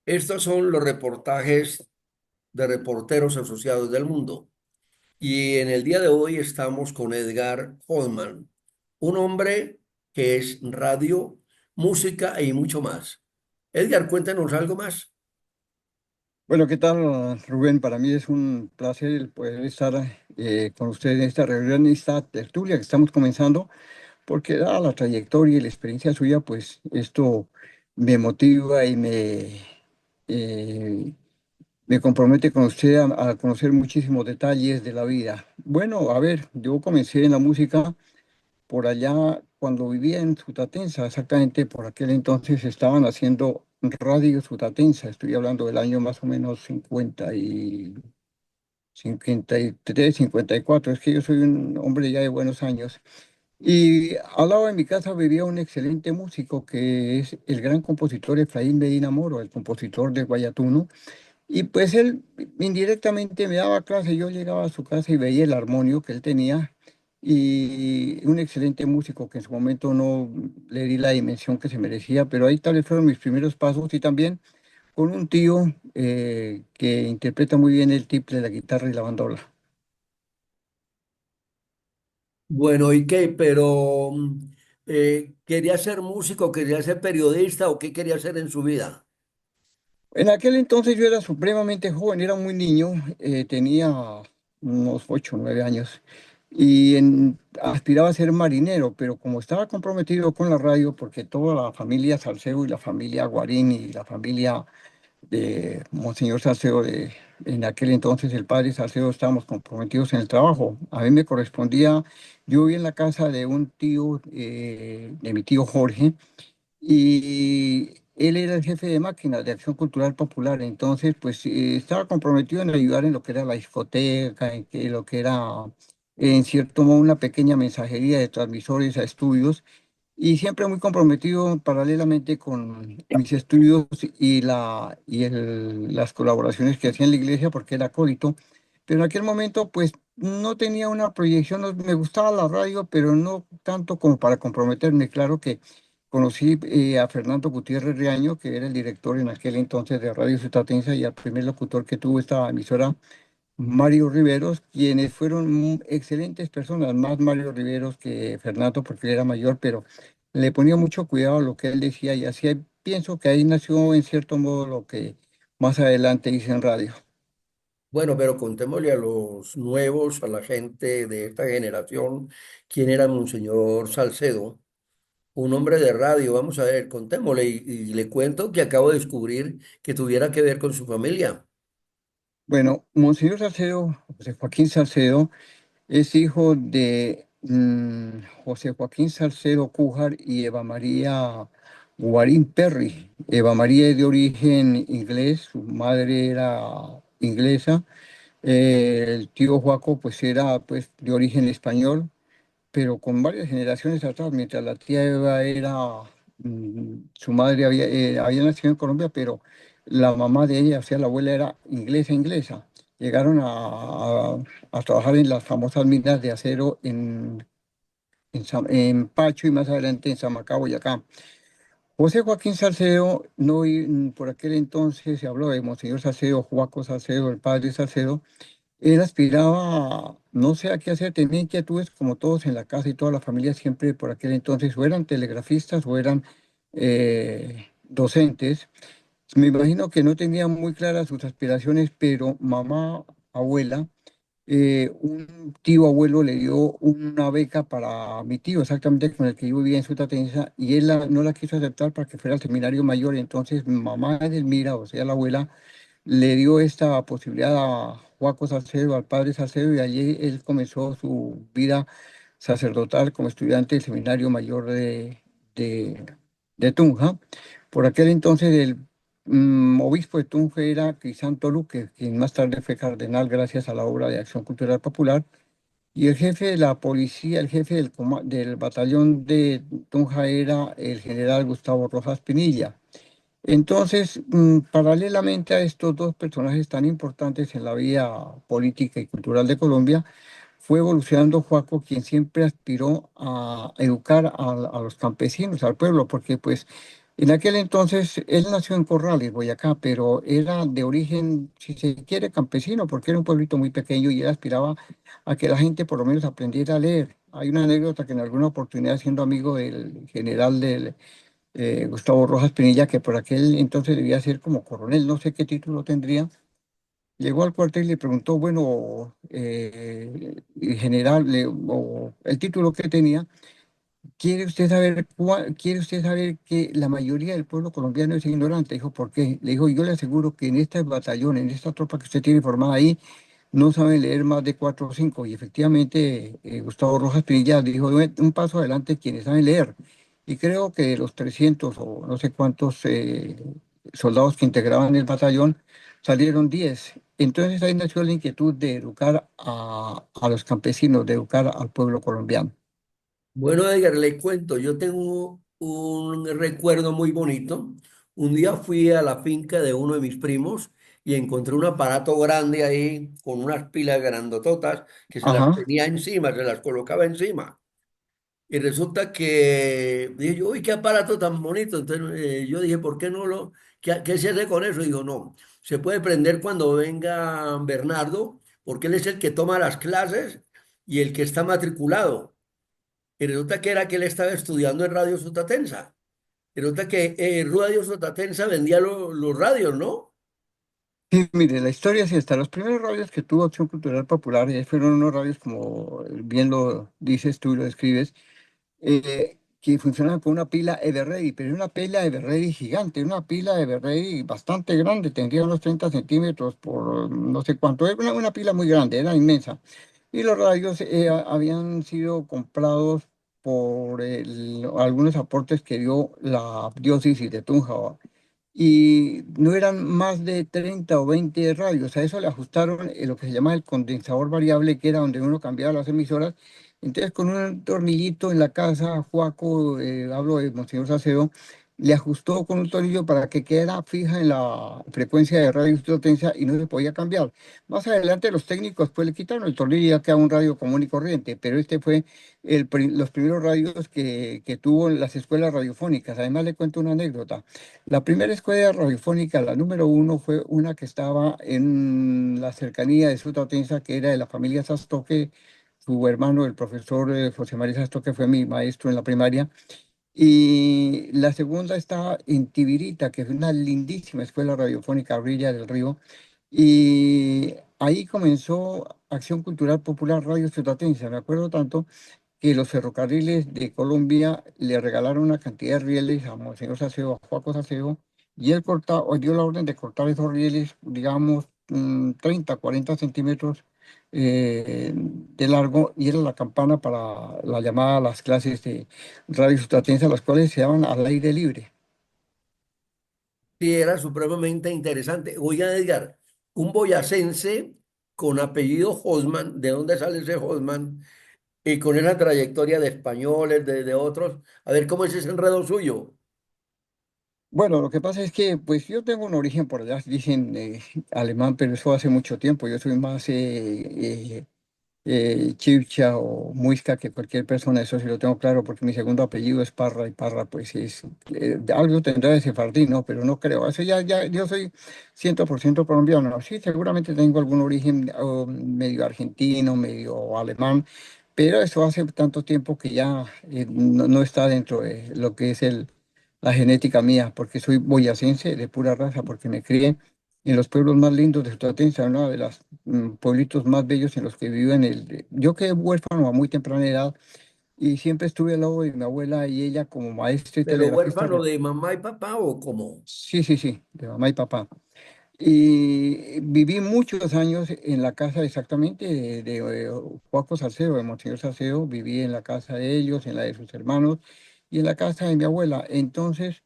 Estos son los reportajes de Reporteros Asociados del Mundo. Y en el día de hoy estamos con Edgar Hoffman, un hombre que es radio, música y mucho más. Edgar, cuéntanos algo más. Bueno, ¿qué tal, Rubén? Para mí es un placer el poder estar con usted en esta reunión, en esta tertulia que estamos comenzando, porque dada la trayectoria y la experiencia suya, pues esto me motiva y eh, me compromete con usted a conocer muchísimos detalles de la vida. Bueno, a ver, yo comencé en la música por allá cuando vivía en Sutatensa, exactamente por aquel entonces estaban haciendo Radio Sutatensa, estoy hablando del año más o menos 53, 54, es que yo soy un hombre ya de buenos años. Y al lado de mi casa vivía un excelente músico que es el gran compositor Efraín Medina Moro, el compositor de Guayatuno. Y pues él indirectamente me daba clase, yo llegaba a su casa y veía el armonio que él tenía y un excelente músico que en su momento no le di la dimensión que se merecía, pero ahí tal vez fueron mis primeros pasos y también con un tío que interpreta muy bien el tiple, la guitarra y la bandola. Bueno, ¿y qué? Pero, ¿quería ser músico, quería ser periodista o qué quería hacer en su vida? En aquel entonces yo era supremamente joven, era muy niño, tenía unos 8 o 9 años y aspiraba a ser marinero, pero como estaba comprometido con la radio, porque toda la familia Salcedo y la familia Guarín y la familia de Monseñor Salcedo, en aquel entonces el padre Salcedo, estábamos comprometidos en el trabajo. A mí me correspondía, yo vivía en la casa de un tío, de mi tío Jorge, y él era el jefe de máquinas de Acción Cultural Popular, entonces pues estaba comprometido en ayudar en lo que era la discoteca, lo que era en cierto modo una pequeña mensajería de transmisores a estudios y siempre muy comprometido paralelamente con mis estudios y las colaboraciones que hacía en la iglesia porque era acólito, pero en aquel momento pues no tenía una proyección, me gustaba la radio, pero no tanto como para comprometerme. Claro que conocí a Fernando Gutiérrez Riaño, que era el director en aquel entonces de Radio Sutatensa y al primer locutor que tuvo esta emisora, Mario Riveros, quienes fueron excelentes personas, más Mario Riveros que Fernando porque él era mayor, pero le ponía mucho cuidado a lo que él decía y hacía. Pienso que ahí nació en cierto modo lo que más adelante hice en radio. Bueno, pero contémosle a los nuevos, a la gente de esta generación, quién era Monseñor Salcedo, un hombre de radio. Vamos a ver, contémosle y le cuento que acabo de descubrir que tuviera que ver con su familia. Bueno, Monseñor Salcedo, José Joaquín Salcedo, es hijo de José Joaquín Salcedo Cújar y Eva María Guarín Perry. Eva María es de origen inglés, su madre era inglesa. El tío Joaco pues era pues de origen español, pero con varias generaciones atrás, mientras la tía Eva su madre había nacido en Colombia, pero la mamá de ella, o sea, la abuela era inglesa, inglesa. Llegaron a trabajar en las famosas minas de acero en Pacho y más adelante en Samacá, Boyacá. José Joaquín Salcedo, no, por aquel entonces se habló de Monseñor Salcedo, Joaco Salcedo, el padre Salcedo. Él aspiraba, no sé a qué hacer, tenía inquietudes como todos en la casa y toda la familia siempre por aquel entonces, o eran telegrafistas o eran docentes. Me imagino que no tenía muy claras sus aspiraciones, pero mamá, abuela, un tío abuelo le dio una beca para mi tío, exactamente con el que yo vivía en Sutatensa, y él no la quiso aceptar para que fuera al seminario mayor. Entonces, mamá Edelmira, o sea, la abuela, le dio esta posibilidad a Joaco Salcedo, al padre Salcedo, y allí él comenzó su vida sacerdotal como estudiante del seminario mayor de, de Tunja. Por aquel entonces el obispo de Tunja era Crisanto Luque, quien más tarde fue cardenal gracias a la obra de Acción Cultural Popular. Y el jefe de la policía, el jefe del batallón de Tunja era el general Gustavo Rojas Pinilla. Entonces, paralelamente a estos dos personajes tan importantes en la vida política y cultural de Colombia, fue evolucionando Joaco, quien siempre aspiró a educar a los campesinos, al pueblo, porque pues En aquel entonces, él nació en Corrales, Boyacá, pero era de origen, si se quiere, campesino, porque era un pueblito muy pequeño y él aspiraba a que la gente por lo menos aprendiera a leer. Hay una anécdota que en alguna oportunidad, siendo amigo del general Gustavo Rojas Pinilla, que por aquel entonces debía ser como coronel, no sé qué título tendría, llegó al cuartel y le preguntó, bueno, general, o el título que tenía. ¿Quiere usted saber que la mayoría del pueblo colombiano es ignorante? Dijo, ¿por qué? Le dijo, yo le aseguro que en este batallón, en esta tropa que usted tiene formada ahí, no saben leer más de cuatro o cinco. Y efectivamente, Gustavo Rojas Pinilla dijo, Un paso adelante quienes saben leer". Y creo que de los 300 o no sé cuántos soldados que integraban el batallón, salieron 10. Entonces ahí nació la inquietud de educar a los campesinos, de educar al pueblo colombiano. Bueno, Edgar, le cuento, yo tengo un recuerdo muy bonito. Un día fui a la finca de uno de mis primos y encontré un aparato grande ahí con unas pilas grandototas que se las Ajá. tenía encima, se las colocaba encima. Y resulta que dije yo, uy, qué aparato tan bonito. Entonces yo dije, ¿por qué no qué se hace con eso? Y digo, no, se puede prender cuando venga Bernardo, porque él es el que toma las clases y el que está matriculado. Y resulta que era que él estaba estudiando en Radio Sotatensa. Y resulta que Radio Sotatensa vendía los radios, ¿no? Sí, mire, la historia es esta. Los primeros radios que tuvo Acción Cultural Popular fueron unos radios, como bien lo dices tú y lo describes, que funcionaban con una pila Everready, pero una pila Everready gigante, una pila Everready bastante grande, tendría unos 30 centímetros por no sé cuánto, era una pila muy grande, era inmensa. Y los radios habían sido comprados por algunos aportes que dio la diócesis de Tunja, y no eran más de 30 o 20 radios. A eso le ajustaron lo que se llama el condensador variable, que era donde uno cambiaba las emisoras. Entonces, con un tornillito en la casa, Juaco, hablo de Monseñor Salcedo, le ajustó con un tornillo para que quedara fija en la frecuencia de radio potencia y no se podía cambiar. Más adelante los técnicos pues le quitaron el tornillo y ya queda un radio común y corriente, pero este fue los primeros radios que tuvo en las escuelas radiofónicas. Además le cuento una anécdota. La primera escuela radiofónica, la número uno, fue una que estaba en la cercanía de Sutatensa, que era de la familia Sastoque. Su hermano, el profesor José María Sastoque, fue mi maestro en la primaria. Y la segunda está en Tibirita, que es una lindísima escuela radiofónica, a orilla del río. Y ahí comenzó Acción Cultural Popular Radio Sutatensa. Me acuerdo tanto que los ferrocarriles de Colombia le regalaron una cantidad de rieles a Monseñor Saceo, a Joaco Saceo, y él o dio la orden de cortar esos rieles, digamos, 30, 40 centímetros de largo, y era la campana para la llamada a las clases de radio sustatencia, las cuales se daban al aire libre. Sí, era supremamente interesante. Oiga, Edgar, un boyacense con apellido Hosman, ¿de dónde sale ese Hosman? Y con esa trayectoria de españoles, de otros, a ver cómo es ese enredo suyo. Bueno, lo que pasa es que, pues yo tengo un origen por allá, dicen alemán, pero eso hace mucho tiempo. Yo soy más Chibcha o Muisca que cualquier persona, eso sí lo tengo claro, porque mi segundo apellido es Parra y Parra, pues es algo tendrá de sefardí, ¿no? Pero no creo. Eso yo soy 100% colombiano. Sí, seguramente tengo algún origen medio argentino, medio alemán, pero eso hace tanto tiempo que ya no está dentro de lo que es la genética mía, porque soy boyacense de pura raza, porque me crié en los pueblos más lindos de Sotatensa, uno de los pueblitos más bellos en los que vivo Yo quedé huérfano a muy temprana edad y siempre estuve al lado de mi abuela y ella como maestra y ¿Pero telegrafista. huérfano de mamá y papá o cómo? Sí, sí, sí, de mamá y papá. Y viví muchos años en la casa exactamente de Joaco Salcedo, de Monseñor Salcedo. Viví en la casa de ellos, en la de sus hermanos y en la casa de mi abuela. Entonces,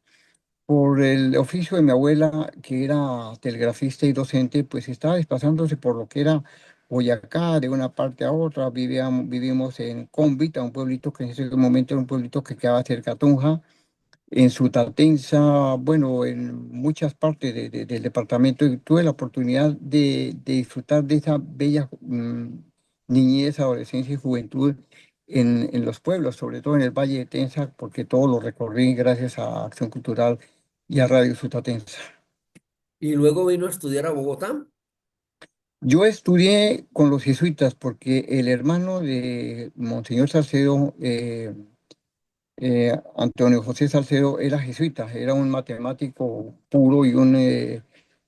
por el oficio de mi abuela, que era telegrafista y docente, pues estaba desplazándose por lo que era Boyacá, de una parte a otra. Vivimos en Cómbita, un pueblito que en ese momento era un pueblito que quedaba cerca a Tunja, en Sutatensa, bueno, en muchas partes del departamento. Y tuve la oportunidad de disfrutar de esa bella niñez, adolescencia y juventud en los pueblos, sobre todo en el Valle de Tensa, porque todo lo recorrí gracias a Acción Cultural y a Radio Sutatensa. Y luego vino a estudiar a Bogotá. Yo estudié con los jesuitas porque el hermano de Monseñor Salcedo, Antonio José Salcedo, era jesuita, era un matemático puro y un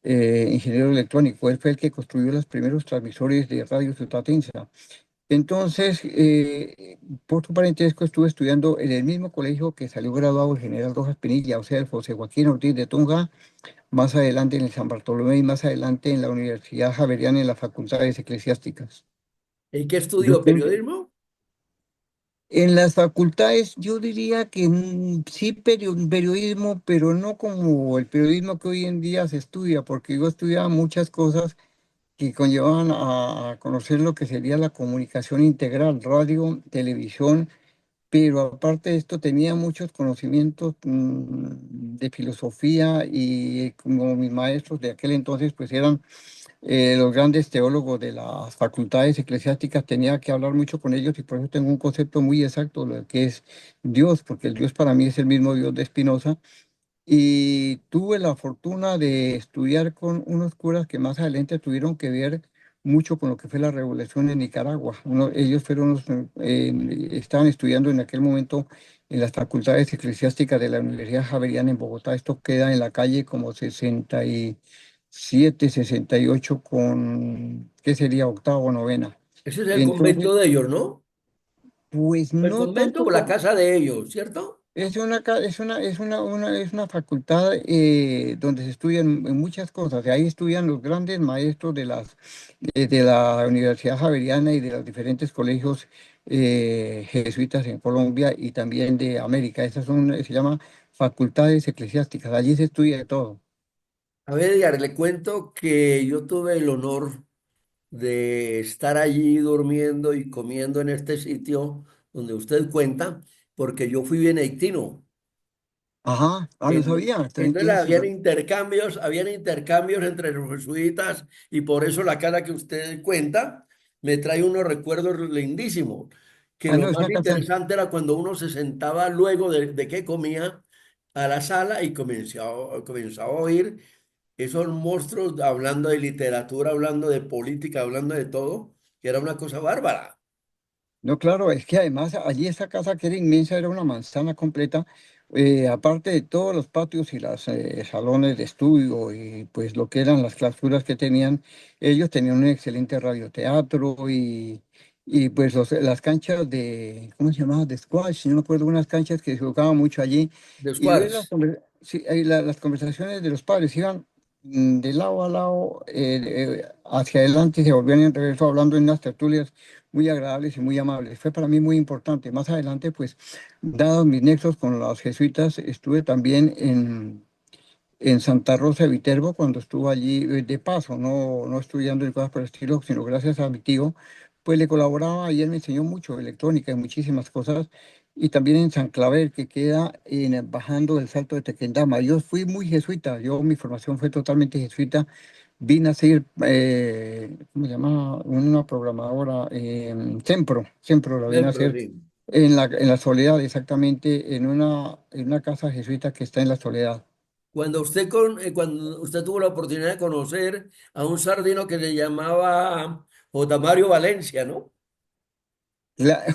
ingeniero electrónico. Él fue el que construyó los primeros transmisores de Radio Sutatensa. Entonces, por su parentesco, estuve estudiando en el mismo colegio que salió graduado el general Rojas Pinilla, o sea, el José Joaquín Ortiz de Tunja, más adelante en el San Bartolomé y más adelante en la Universidad Javeriana en las facultades eclesiásticas. ¿Y qué Yo estudió? tengo- ¿Periodismo? En las facultades yo diría que sí periodismo, pero no como el periodismo que hoy en día se estudia, porque yo estudiaba muchas cosas que conllevaban a conocer lo que sería la comunicación integral, radio, televisión, pero aparte de esto tenía muchos conocimientos de filosofía y como mis maestros de aquel entonces pues eran los grandes teólogos de las facultades eclesiásticas, tenía que hablar mucho con ellos y por eso tengo un concepto muy exacto de lo que es Dios, porque el Dios para mí es el mismo Dios de Spinoza y tuve la fortuna de estudiar con unos curas que más adelante tuvieron que ver mucho con lo que fue la revolución en Nicaragua. Ellos fueron estaban estudiando en aquel momento en las facultades eclesiásticas de la Universidad Javeriana en Bogotá. Esto queda en la calle como 67, 68 con, ¿qué sería? Octava o novena. Ese es el Entonces, convento de ellos, ¿no? pues El no convento tanto o la casa de ellos, ¿cierto? es una facultad donde se estudian muchas cosas. De ahí estudian los grandes maestros de la Universidad Javeriana y de los diferentes colegios jesuitas en Colombia y también de América. Esas son, se llama facultades eclesiásticas. Allí se estudia de todo. A ver, Edgar, le cuento que yo tuve el honor de estar allí durmiendo y comiendo en este sitio donde usted cuenta, porque yo fui benedictino. Ajá, no En- sabía. También Entonces tiene sus... habían intercambios entre los jesuitas y por eso la cara que usted cuenta me trae unos recuerdos lindísimos, que lo No, es más una casa. interesante era cuando uno se sentaba luego de que comía a la sala y comenzaba a oír esos monstruos hablando de literatura, hablando de política, hablando de todo, que era una cosa bárbara. No, claro, es que además allí esa casa que era inmensa, era una manzana completa, aparte de todos los patios y los salones de estudio y pues lo que eran las clasuras que tenían, ellos tenían un excelente radioteatro y pues las canchas de, ¿cómo se llamaba? De squash, no me acuerdo, unas canchas que se jugaban mucho allí De y ver Schwartz. sí, las conversaciones de los padres iban de lado a lado, hacia adelante y se volvían en regreso hablando en unas tertulias muy agradables y muy amables. Fue para mí muy importante. Más adelante, pues, dados mis nexos con los jesuitas, estuve también en Santa Rosa de Viterbo cuando estuvo allí de paso, no estudiando ni cosas por el estilo, sino gracias a mi tío, pues le colaboraba y él me enseñó mucho electrónica y muchísimas cosas. Y también en San Claver, que queda bajando del Salto de Tequendama. Yo fui muy jesuita, mi formación fue totalmente jesuita. Vine a ser, ¿cómo se llama? Una programadora, Sempro la vine a Siempre, hacer sí. en la Soledad, exactamente, en una casa jesuita que está en la Soledad. Cuando usted tuvo la oportunidad de conocer a un sardino que se llamaba J. Mario Valencia, ¿no?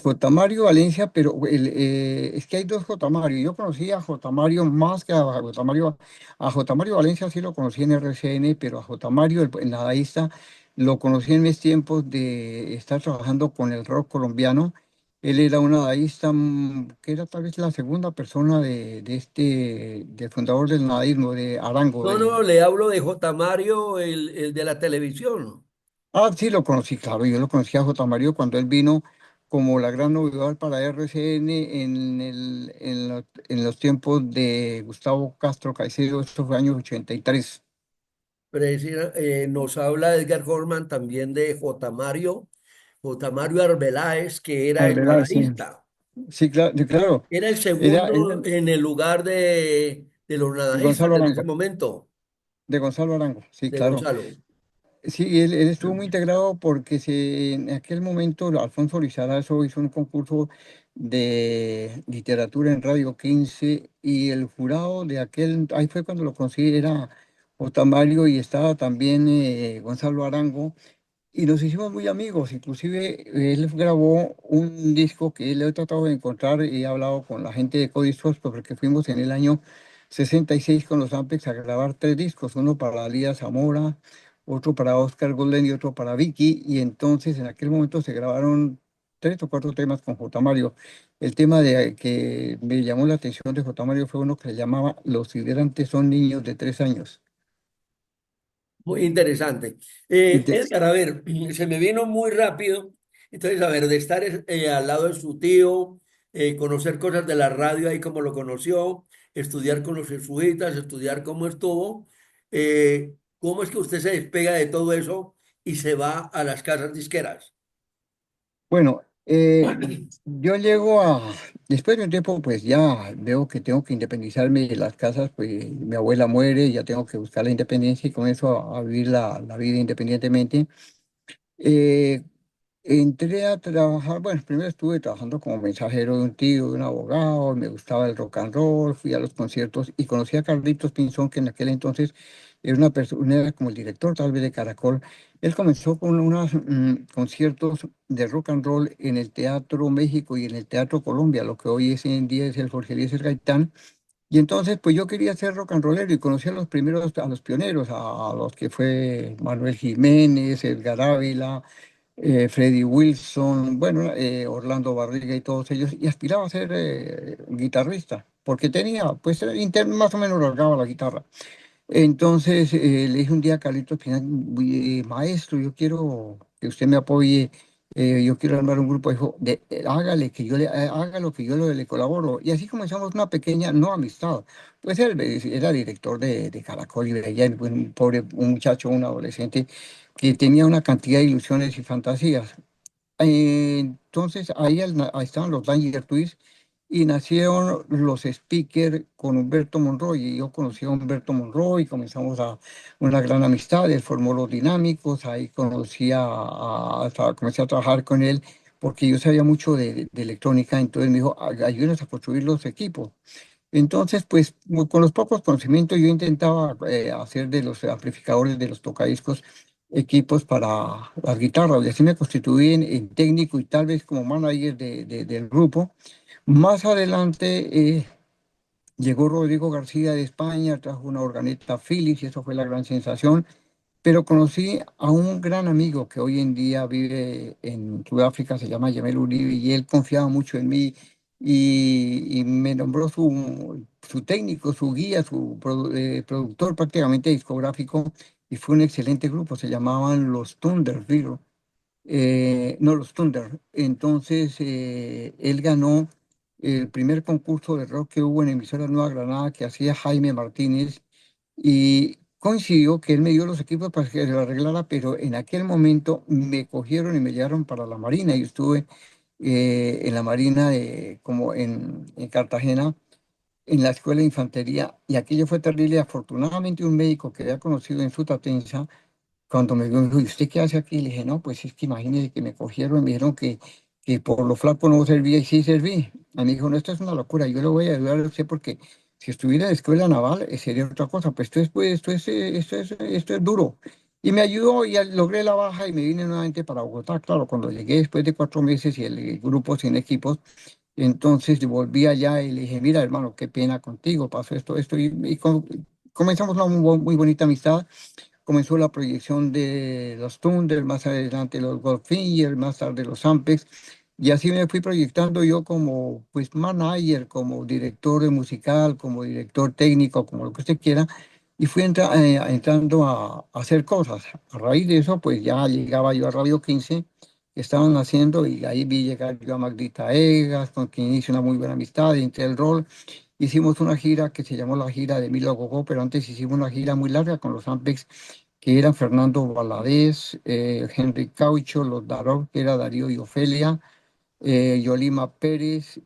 J. Mario Valencia, pero es que hay dos J. Mario. Yo conocí a J. Mario más que a J. Mario. A J. Mario Valencia sí lo conocí en RCN, pero a J. Mario, el nadaísta, lo conocí en mis tiempos de estar trabajando con el rock colombiano. Él era un nadaísta que era tal vez la segunda persona del fundador del nadaísmo, de Arango, No, no, le hablo de J. Mario, el de la televisión. Ah, sí, lo conocí, claro, yo lo conocí a J. Mario cuando él vino como la gran novedad para RCN en los tiempos de Gustavo Castro Caicedo, estos fue años 83. Nos habla Edgar Horman también de J. Mario Arbeláez, que era el Alvear, sí, nadaísta. sí, claro, sí, claro. Era el Era segundo en el lugar de los de nadadistas Gonzalo en ese Arango, momento, de Gonzalo Arango, sí, de claro. Gonzalo. Sí, él estuvo muy integrado porque en aquel momento Alfonso Lizarazo hizo un concurso de literatura en Radio 15 y el jurado de aquel, ahí fue cuando lo conocí, era Otamario y estaba también Gonzalo Arango y nos hicimos muy amigos. Inclusive él grabó un disco que él he tratado de encontrar y he hablado con la gente de Codiscos porque fuimos en el año 66 con los Ampex a grabar tres discos, uno para Lía Zamora, otro para Oscar Golden y otro para Vicky. Y entonces en aquel momento se grabaron tres o cuatro temas con J. Mario. El tema que me llamó la atención de J. Mario fue uno que se llamaba Los hidrantes son niños de 3 años. Muy interesante. Y te- Edgar, a ver, se me vino muy rápido. Entonces, a ver, de estar al lado de su tío, conocer cosas de la radio ahí como lo conoció, estudiar con los jesuitas, estudiar cómo estuvo, ¿cómo es que usted se despega de todo eso y se va a las casas disqueras? Bueno, yo después de un tiempo, pues ya veo que tengo que independizarme de las casas, pues mi abuela muere, ya tengo que buscar la independencia y con eso a vivir la vida independientemente. Eh, Entré a trabajar, bueno, primero estuve trabajando como mensajero de un tío, de un abogado, me gustaba el rock and roll, fui a los conciertos y conocí a Carlitos Pinzón, que en aquel entonces era una persona, era como el director tal vez de Caracol. Él comenzó con unos conciertos de rock and roll en el Teatro México y en el Teatro Colombia, lo que hoy es en día es el Jorge Eliezer Gaitán. Y entonces, pues yo quería ser rock and rollero y conocí a los primeros, a los pioneros, a los que fue Manuel Jiménez, Edgar Ávila, Freddie Wilson, bueno, Orlando Barriga y todos ellos, y aspiraba a ser guitarrista, porque tenía, pues, más o menos largaba la guitarra. Entonces le dije un día a Carlitos Pinal, maestro, yo quiero que usted me apoye, yo quiero armar un grupo. Dijo, hágale, haga lo que le colaboro. Y así comenzamos una pequeña, no amistad. Pues él era director de Caracol y veía un pobre, un muchacho, un adolescente que tenía una cantidad de ilusiones y fantasías. Entonces ahí estaban los Danger Twist y nacieron los speakers con Humberto Monroy. Y yo conocí a Humberto Monroy, comenzamos una gran amistad. Él formó los Dinámicos, ahí comencé a trabajar con él porque yo sabía mucho de electrónica. Entonces me dijo, ayúdenos a construir los equipos". Entonces, pues con los pocos conocimientos yo intentaba hacer de los amplificadores de los tocadiscos equipos para las guitarras y así me constituí en técnico y tal vez como manager del grupo. Más adelante llegó Rodrigo García de España, trajo una organeta Philips y eso fue la gran sensación. Pero conocí a un gran amigo que hoy en día vive en Sudáfrica, se llama Yamel Uribe, y él confiaba mucho en mí y me nombró su técnico, su guía, productor prácticamente discográfico, y fue un excelente grupo, se llamaban los Thunder, digo, no los Thunder. Entonces él ganó el primer concurso de rock que hubo en emisora Nueva Granada que hacía Jaime Martínez y coincidió que él me dio los equipos para que lo arreglara, pero en aquel momento me cogieron y me llevaron para la Marina. Y estuve en la Marina, como en Cartagena, en la Escuela de Infantería, y aquello fue terrible. Afortunadamente, un médico que había conocido en Sutatensa cuando me vio, me dijo, ¿y usted qué hace aquí? Le dije, no, pues es que imagínese que me cogieron y me dijeron que por lo flaco no servía y sí serví. A mí me dijo, no, esto es una locura, yo le voy a ayudar a usted porque si estuviera en la escuela naval sería otra cosa, pues esto es duro. Y me ayudó y logré la baja y me vine nuevamente para Bogotá. Claro, cuando llegué después de 4 meses y el grupo sin equipos, entonces volví allá y le dije, mira hermano, qué pena contigo, pasó esto, comenzamos una muy bonita amistad. Comenzó la proyección de los Thunder, más adelante los Goldfinger, más tarde los Ampex, y así me fui proyectando yo como pues manager, como director de musical, como director técnico, como lo que usted quiera, y fui entrando a hacer cosas. A raíz de eso, pues ya llegaba yo a Radio 15, que estaban haciendo, y ahí vi llegar yo a Magdita Egas, con quien hice una muy buena amistad, entré el rol. Hicimos una gira que se llamó la gira de Milo Gogó, pero antes hicimos una gira muy larga con los Ampex que eran Fernando Valadez, Henry Caucho, los Darok, que era Darío y Ofelia, Yolima Pérez,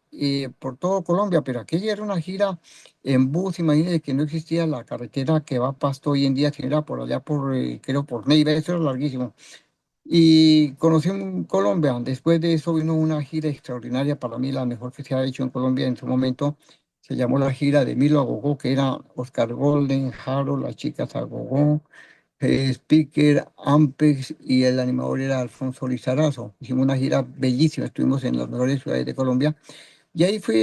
por todo Colombia, pero aquella era una gira en bus. Imagínense que no existía la carretera que va a Pasto hoy en día, sino era por allá, creo, por Neiva, eso era larguísimo. Y conocí Colombia. Después de eso vino una gira extraordinaria, para mí la mejor que se ha hecho en Colombia en su momento. Se llamó la gira de Milo Agogó, que era Oscar Golden, Harold, las chicas Agogó, Speaker, Ampex, y el animador era Alfonso Lizarazo. Hicimos una gira bellísima, estuvimos en las mejores ciudades de Colombia. Y ahí fui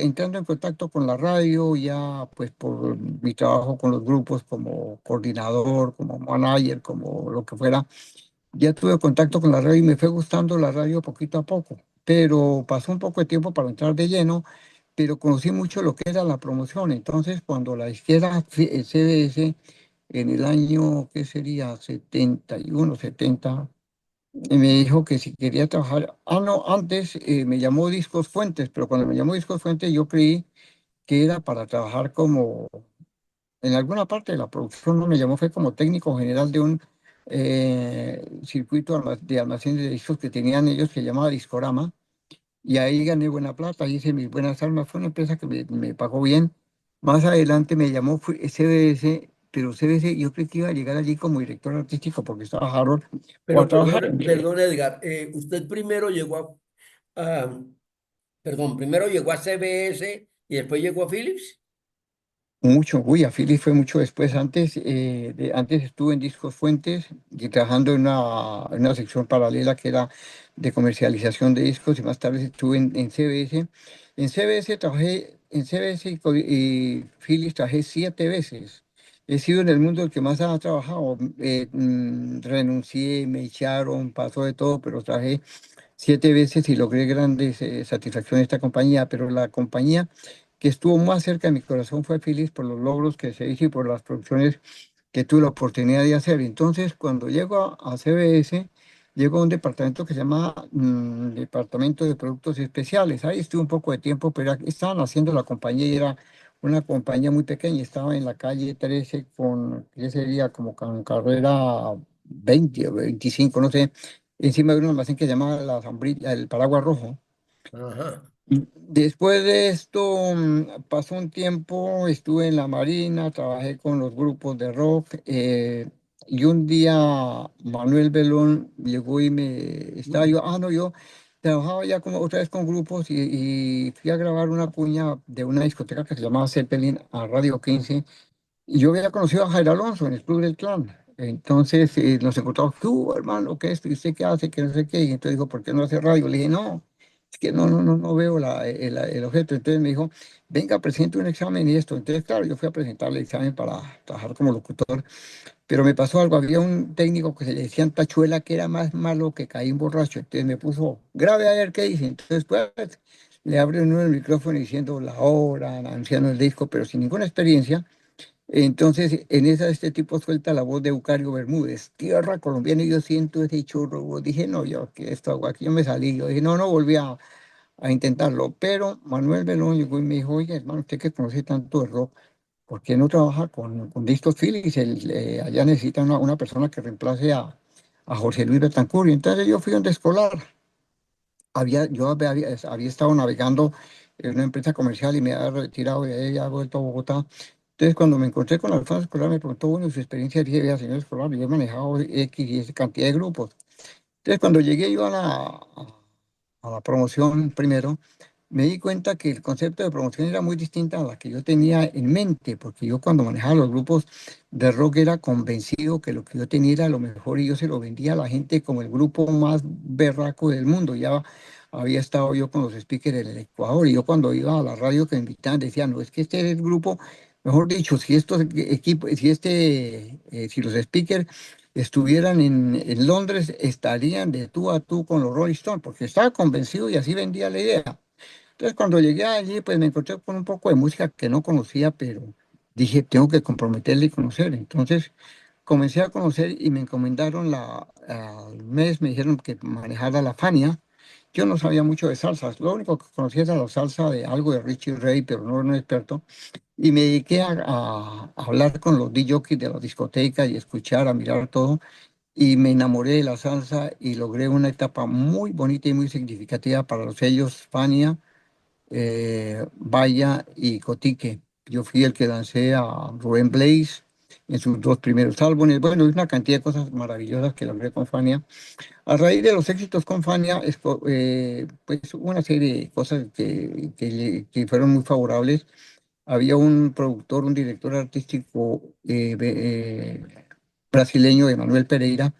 entrando en contacto con la radio, ya pues por mi trabajo con los grupos como coordinador, como manager, como lo que fuera. Ya tuve contacto con la radio y me fue gustando la radio poquito a poco, pero pasó un poco de tiempo para entrar de lleno, pero conocí mucho lo que era la promoción. Entonces, cuando la izquierda CBS, en el año, ¿qué sería? 71, 70, me dijo que si quería trabajar, no, antes me llamó Discos Fuentes, pero cuando me llamó Discos Fuentes yo creí que era para trabajar como en alguna parte de la producción. No me llamó, fue como técnico general de un circuito de almacén de discos que tenían ellos, que se llamaba Discorama, y ahí gané buena plata, hice mis buenas armas. Fue una empresa que me pagó bien. Más adelante me llamó CBS, pero CBS yo creí que iba a llegar allí como director artístico porque estaba Harold, o a Pero trabajar. perdón, Edgar, usted primero llegó a, perdón, primero llegó a CBS y después llegó a Philips. Mucho, uy, a Philly fue mucho después. Antes, antes estuve en Discos Fuentes y trabajando en una sección paralela que era de comercialización de discos, y más tarde estuve en CBS. En CBS trabajé, en CBS y Philips trabajé 7 veces. He sido en el mundo el que más ha trabajado. Renuncié, me echaron, pasó de todo, pero trabajé 7 veces y logré grandes satisfacciones en esta compañía, pero la compañía que estuvo más cerca de mi corazón fue Philips por los logros que se hizo y por las producciones que tuve la oportunidad de hacer. Entonces, cuando llego a CBS, llego a un departamento que se llama Departamento de Productos Especiales. Ahí estuve un poco de tiempo, pero estaban haciendo la compañía y era una compañía muy pequeña. Estaba en la calle 13 con, ¿qué sería? Como con carrera 20 o 25, no sé, encima de un almacén que se llamaba la sombrilla, el paraguas rojo. Ajá. Después de esto, pasó un tiempo, estuve en la Marina, trabajé con los grupos de rock, y un día Manuel Belón llegó y me estaba yo, no, yo trabajaba ya como otra vez con grupos, y fui a grabar una cuña de una discoteca que se llamaba Zeppelin a Radio 15, y yo había conocido a Jair Alonso en el Club del Clan. Entonces nos encontramos, tú, hermano, ¿qué es? ¿Y usted qué hace? Que no sé qué. Y entonces dijo, ¿por qué no hace radio? Le dije, no, es que no veo el objeto. Entonces me dijo, venga, presente un examen y esto. Entonces, claro, yo fui a presentar el examen para trabajar como locutor, pero me pasó algo. Había un técnico que se le decían Tachuela, que era más malo que Caín borracho. Entonces me puso, grave a ver qué dice. Entonces, pues, le abren uno el micrófono diciendo la hora, anunciando el disco, pero sin ninguna experiencia. Entonces, en esa, este tipo suelta la voz de Eucario Bermúdez, tierra colombiana, y yo siento ese chorro. Dije, no, yo, que esto hago aquí, yo me salí. Yo dije, no volví a intentarlo. Pero Manuel Belón llegó y me dijo, oye, hermano, usted que conoce tanto el rock, ¿por qué no trabaja con Discos Phillips? Allá necesita una persona que reemplace a Jorge Luis Betancourt. Y entonces yo fui a un escolar. Había estado navegando en una empresa comercial y me había retirado y había vuelto a Bogotá. Entonces, cuando me encontré con Alfonso Escolar, me preguntó, bueno, su experiencia. Dije, vea, señor Escolar, yo he manejado X y S cantidad de grupos. Entonces, cuando llegué yo a la promoción primero, me di cuenta que el concepto de promoción era muy distinta a la que yo tenía en mente, porque yo cuando manejaba los grupos de rock era convencido que lo que yo tenía era lo mejor, y yo se lo vendía a la gente como el grupo más berraco del mundo. Ya había estado yo con los speakers del Ecuador, y yo cuando iba a la radio que me invitaban decía, no, es que este es el grupo, mejor dicho, si estos equipos, si los speakers estuvieran en Londres, estarían de tú a tú con los Rolling Stones, porque estaba convencido y así vendía la idea. Entonces, cuando llegué allí, pues me encontré con un poco de música que no conocía, pero dije, tengo que comprometerle y conocer. Entonces, comencé a conocer y me encomendaron al mes, me dijeron que manejara la Fania. Yo no sabía mucho de salsas, lo único que conocía era la salsa de algo de Richie Ray, pero no era un experto. Y me dediqué a hablar con los DJs de la discoteca y escuchar, a mirar todo. y me enamoré de la salsa y logré una etapa muy bonita y muy significativa para los sellos Fania, Vaya y Cotique. Yo fui el que lancé a Rubén Blades en sus dos primeros álbumes. Bueno, es una cantidad de cosas maravillosas que logré con Fania. A raíz de los éxitos con Fania, pues hubo una serie de cosas que fueron muy favorables. Había un productor, un director artístico brasileño, Emanuel Pereira.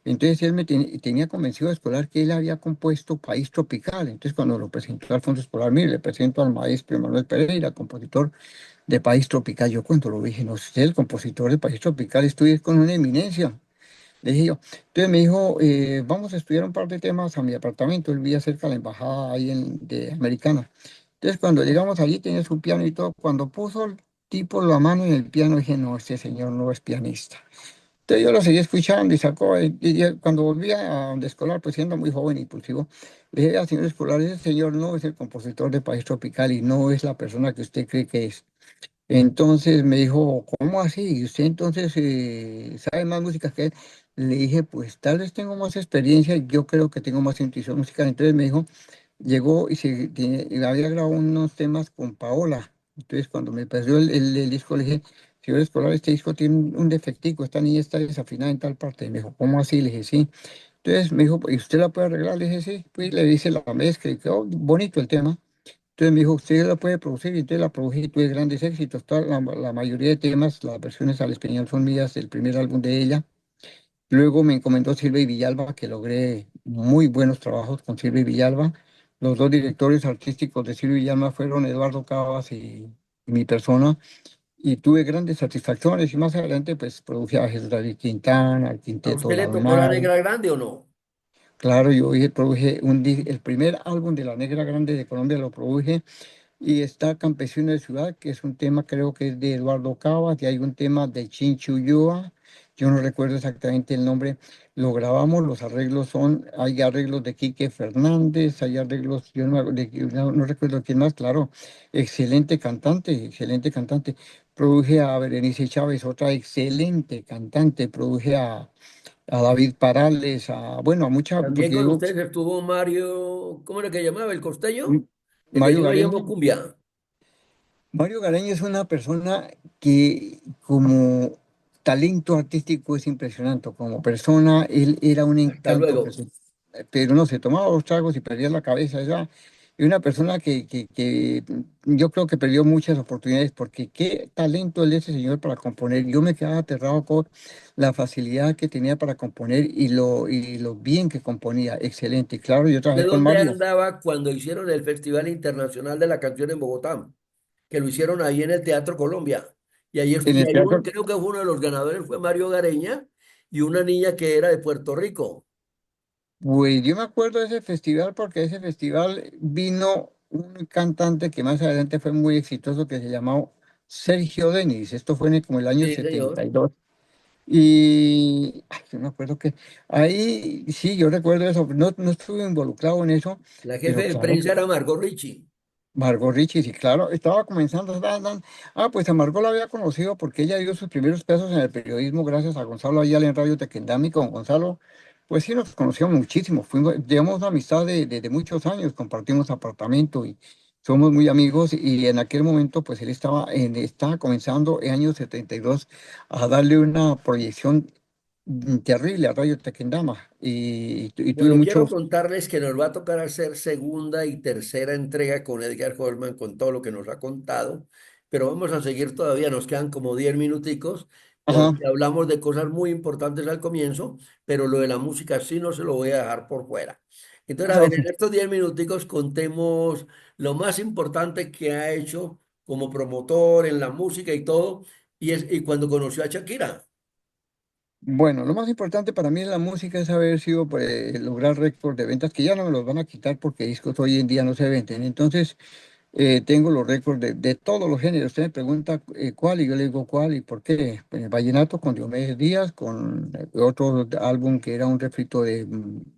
Entonces él tenía convencido de escolar que él había compuesto País Tropical. Entonces cuando lo presentó al Fondo Escolar, mire, le presento al maestro Emanuel Pereira, compositor de País Tropical. Yo cuando lo dije, no, usted es el compositor de País Tropical, estudié con una eminencia. Le dije yo. Entonces me dijo, vamos a estudiar un par de temas a mi apartamento. Él vivía cerca de la embajada ahí de Americana. Entonces cuando llegamos allí tenía su piano y todo. Cuando puso el tipo la mano en el piano, dije, no, este señor no es pianista. Entonces yo lo seguí escuchando y sacó, cuando volví a donde Escolar, pues siendo muy joven e impulsivo, le dije al señor Escolar, ese señor no es el compositor de País Tropical y no es la persona que usted cree que es. Entonces me dijo, ¿cómo así? ¿Y usted entonces sabe más música que él? Le dije, pues tal vez tengo más experiencia, yo creo que tengo más intuición musical. Entonces me dijo, llegó y había grabado unos temas con Paola. Entonces cuando me pasó el disco, le dije, señor Escolar, este disco tiene un defectico, esta niña está desafinada en tal parte. Y me dijo, ¿cómo así? Le dije, sí. Entonces me dijo, ¿y usted la puede arreglar? Le dije, sí. Pues le hice la mezcla y quedó bonito el tema. Entonces me dijo, usted la puede producir, y entonces la produje y tuve grandes éxitos. La mayoría de temas, las versiones al español son mías del primer álbum de ella. Luego me encomendó Silvia y Villalba, que logré muy buenos trabajos con Silvia y Villalba. Los dos directores artísticos de Silvia y Villalba fueron Eduardo Cabas y mi persona, y tuve grandes satisfacciones. Y más adelante, pues produje a Jesús David Quintana, al ¿A Quinteto usted le La tocó la Donal. negra grande o no? Claro, produje el primer álbum de La Negra Grande de Colombia, lo produje. Y está Campesino de Ciudad, que es un tema, creo que es de Eduardo Cabas, y hay un tema de Chincho Ulloa, yo no recuerdo exactamente el nombre, lo grabamos, los arreglos hay arreglos de Quique Fernández, hay arreglos, yo no recuerdo quién más, claro, excelente cantante, excelente cantante. Produje a Berenice Chávez, otra excelente cantante, produje a David Parales, bueno, a mucha, También porque con digo, ustedes estuvo Mario, ¿cómo era que llamaba? ¿El costeño? El que Mario yo le Gareña. llamo cumbia. Mario Garaña es una persona que como talento artístico es impresionante. Como persona, él era un Hasta encanto, luego. pero no, se tomaba los tragos y perdía la cabeza. Y una persona que yo creo que perdió muchas oportunidades porque qué talento el de ese señor para componer. Yo me quedaba aterrado con la facilidad que tenía para componer y lo bien que componía. Excelente. Y claro, yo ¿De trabajé con dónde Mario andaba cuando hicieron el Festival Internacional de la Canción en Bogotá? Que lo hicieron ahí en el Teatro Colombia. en Y el ahí teatro. creo que uno de los ganadores fue Mario Gareña y una niña que era de Puerto Rico. Pues yo me acuerdo de ese festival porque ese festival vino un cantante que más adelante fue muy exitoso que se llamó Sergio Denis. Esto fue como el año Sí, setenta señor. y dos Y ay, yo me acuerdo que ahí, sí, yo recuerdo eso. No, no estuve involucrado en eso, La jefe pero de claro prensa que era Margot Richie. Margot Richie, sí, claro, estaba comenzando. Pues a Margot la había conocido porque ella dio sus primeros pasos en el periodismo gracias a Gonzalo Ayala en Radio Tequendama. Con Gonzalo, pues sí, nos conocíamos muchísimo. Llevamos una amistad de muchos años, compartimos apartamento y somos muy amigos. Y en aquel momento, pues él estaba comenzando en año 72 a darle una proyección terrible a Radio Tequendama. Y tuve Bueno, quiero muchos. contarles que nos va a tocar hacer segunda y tercera entrega con Edgar Holman, con todo lo que nos ha contado, pero vamos a seguir todavía, nos quedan como 10 minuticos, Ajá, donde hablamos de cosas muy importantes al comienzo, pero lo de la música sí no se lo voy a dejar por fuera. Entonces, a ver, en estos 10 minuticos contemos lo más importante que ha hecho como promotor en la música y todo, y cuando conoció a Shakira. bueno, lo más importante para mí en la música es haber sido lograr récord de ventas que ya no me los van a quitar porque discos hoy en día no se venden. Entonces, tengo los récords de todos los géneros. Usted me pregunta cuál y yo le digo cuál y por qué. Vallenato con Diomedes Díaz, con otro álbum que era un refrito de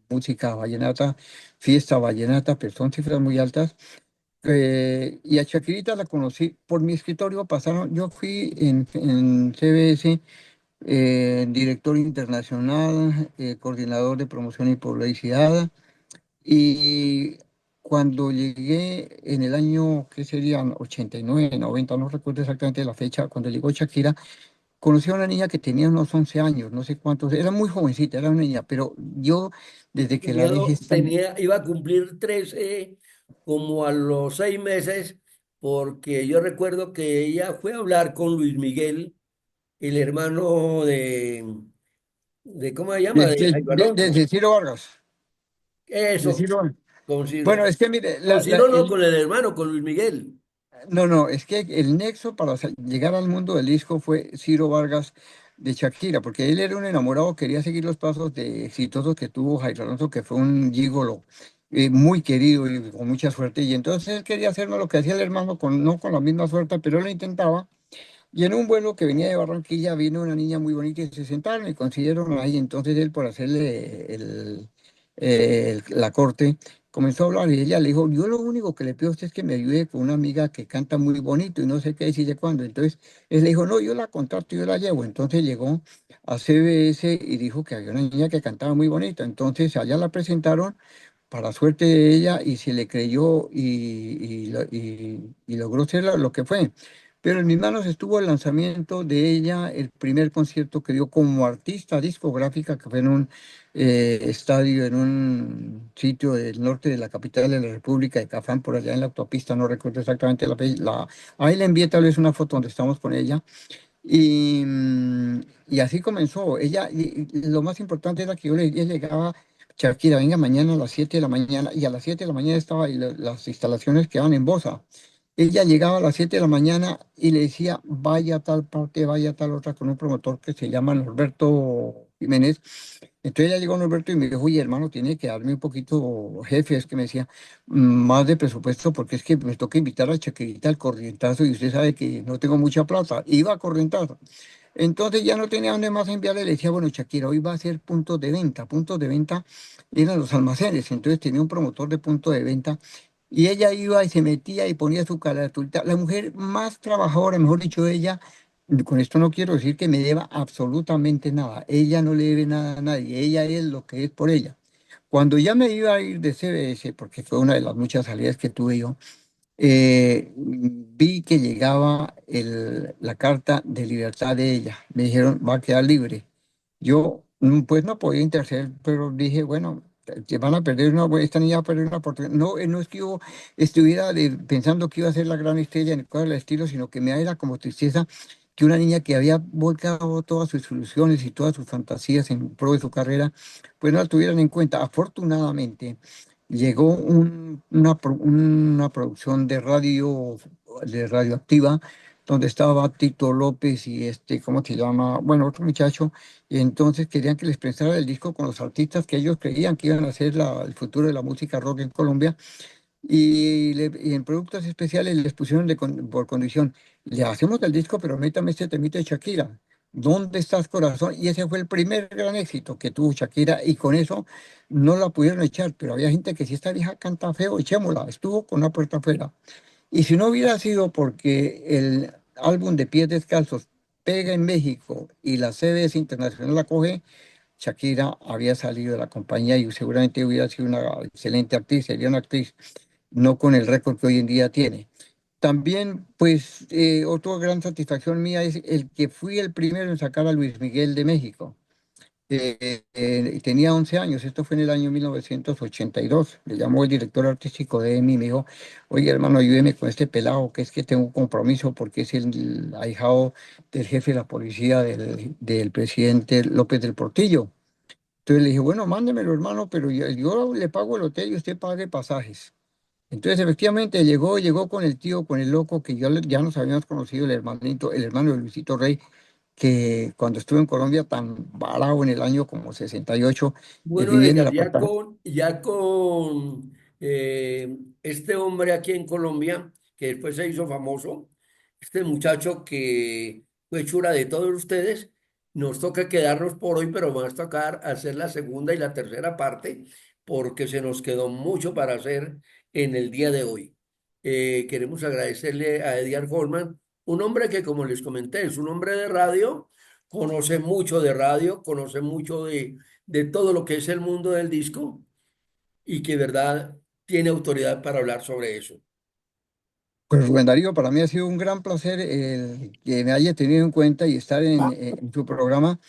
música vallenata, fiesta vallenata, pero son cifras muy altas. Y a Shakirita la conocí por mi escritorio, yo fui en CBS director internacional, coordinador de promoción y publicidad. Y cuando llegué en el año, ¿qué serían? 89, 90, no recuerdo exactamente la fecha, cuando llegó Shakira, conocí a una niña que tenía unos 11 años, no sé cuántos, era muy jovencita, era una niña, pero yo desde que la dije, Iba a cumplir 13 como a los 6 meses, porque yo recuerdo que ella fue a hablar con Luis Miguel, el hermano de ¿cómo se llama? De Jairo Alonso. de Ciro Vargas, de Eso, Ciro Vargas. con Bueno, Ciro. es que mire, Con Ciro no, con el hermano, con Luis Miguel. no, no, es que el nexo para llegar al mundo del disco fue Ciro Vargas de Shakira, porque él era un enamorado, quería seguir los pasos de exitosos que tuvo Jairo Alonso, que fue un gigolo muy querido y con mucha suerte, y entonces él quería hacerlo lo que hacía el hermano, no con la misma suerte, pero él lo intentaba, y en un vuelo que venía de Barranquilla vino una niña muy bonita y se sentaron y consiguieron ahí. Entonces él, por hacerle la corte, comenzó a hablar y ella le dijo, yo lo único que le pido a usted es que me ayude con una amiga que canta muy bonito y no sé qué decirle cuándo. Entonces él le dijo, no, yo la contrato, yo la llevo. Entonces llegó a CBS y dijo que había una niña que cantaba muy bonita. Entonces allá la presentaron para suerte de ella y se le creyó y logró ser lo que fue. Pero en mis manos estuvo el lanzamiento de ella, el primer concierto que dio como artista discográfica, que fue en un estadio, en un sitio del norte de la capital de la República de Cafán, por allá en la autopista, no recuerdo exactamente ahí le envié tal vez una foto donde estamos con ella. Y así comenzó. Y lo más importante era que ella llegaba, Shakira, venga mañana a las 7 de la mañana, y a las 7 de la mañana estaba, y las instalaciones quedaban en Bosa. Ella llegaba a las 7 de la mañana y le decía, vaya a tal parte, vaya a tal otra, con un promotor que se llama Norberto Jiménez. Entonces ella llegó Norberto y me dijo, oye, hermano, tiene que darme un poquito, jefe, es que me decía, más de presupuesto porque es que me toca invitar a Chaquirita al corrientazo y usted sabe que no tengo mucha plata. Iba a corrientazo. Entonces ya no tenía dónde más enviarle. Le decía, bueno, Shakira, hoy va a ser puntos de venta. Puntos de venta eran los almacenes. Entonces tenía un promotor de punto de venta y ella iba y se metía y ponía su carátula. La mujer más trabajadora, mejor dicho, ella, con esto no quiero decir que me deba absolutamente nada. Ella no le debe nada a nadie. Ella es lo que es por ella. Cuando ya me iba a ir de CBS, porque fue una de las muchas salidas que tuve yo, vi que llegaba la carta de libertad de ella. Me dijeron, va a quedar libre. Yo, pues no podía interceder, pero dije, bueno, que van a perder esta niña va a perder una oportunidad. No, no es que yo estuviera pensando que iba a ser la gran estrella en el estilo, sino que me era como tristeza que una niña que había volcado todas sus ilusiones y todas sus fantasías en pro de su carrera, pues no la tuvieran en cuenta. Afortunadamente, llegó una producción de radioactiva, donde estaba Tito López y ¿cómo se llama? Bueno, otro muchacho, y entonces querían que les prestara el disco con los artistas que ellos creían que iban a ser el futuro de la música rock en Colombia, y en productos especiales les pusieron por condición, le hacemos el disco, pero métame este temita de Shakira. ¿Dónde estás, corazón? Y ese fue el primer gran éxito que tuvo Shakira, y con eso no la pudieron echar, pero había gente que si esta vieja canta feo, echémosla, estuvo con la puerta afuera. Y si no hubiera sido porque el álbum de Pies Descalzos pega en México y la CBS Internacional la coge, Shakira había salido de la compañía y seguramente hubiera sido una excelente actriz, sería una actriz no con el récord que hoy en día tiene. También, pues, otra gran satisfacción mía es el que fui el primero en sacar a Luis Miguel de México. Tenía 11 años, esto fue en el año 1982. Le llamó el director artístico de EMI y me dijo, oye, hermano, ayúdeme con este pelado, que es que tengo un compromiso porque es el ahijado del jefe de la policía del presidente López del Portillo. Entonces le dije, bueno, mándemelo, hermano, pero yo le pago el hotel y usted pague pasajes. Entonces, efectivamente, llegó con el tío, con el loco, que ya nos habíamos conocido, el hermano de Luisito Rey, que cuando estuve en Colombia, tan varado en el año como 68, Bueno, vivía en el Edgar, apartamento. ya con este hombre aquí en Colombia, que después se hizo famoso, este muchacho que fue chura de todos ustedes, nos toca quedarnos por hoy, pero vamos a tocar hacer la segunda y la tercera parte, porque se nos quedó mucho para hacer en el día de hoy. Queremos agradecerle a Edgar Holman, un hombre que, como les comenté, es un hombre de radio conoce mucho de radio, conoce mucho de todo lo que es el mundo del disco y que, de verdad, tiene autoridad para hablar sobre eso. Pues Rubén Darío, para mí ha sido un gran placer el que me haya tenido en cuenta y estar en su programa,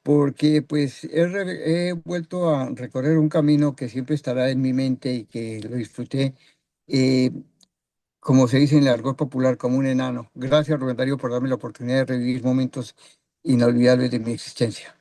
porque pues he vuelto a recorrer un camino que siempre estará en mi mente y que lo disfruté, eh, como se dice en el argot popular, como un enano. Gracias, Rubén Darío, por darme la oportunidad de revivir momentos inolvidables de mi existencia.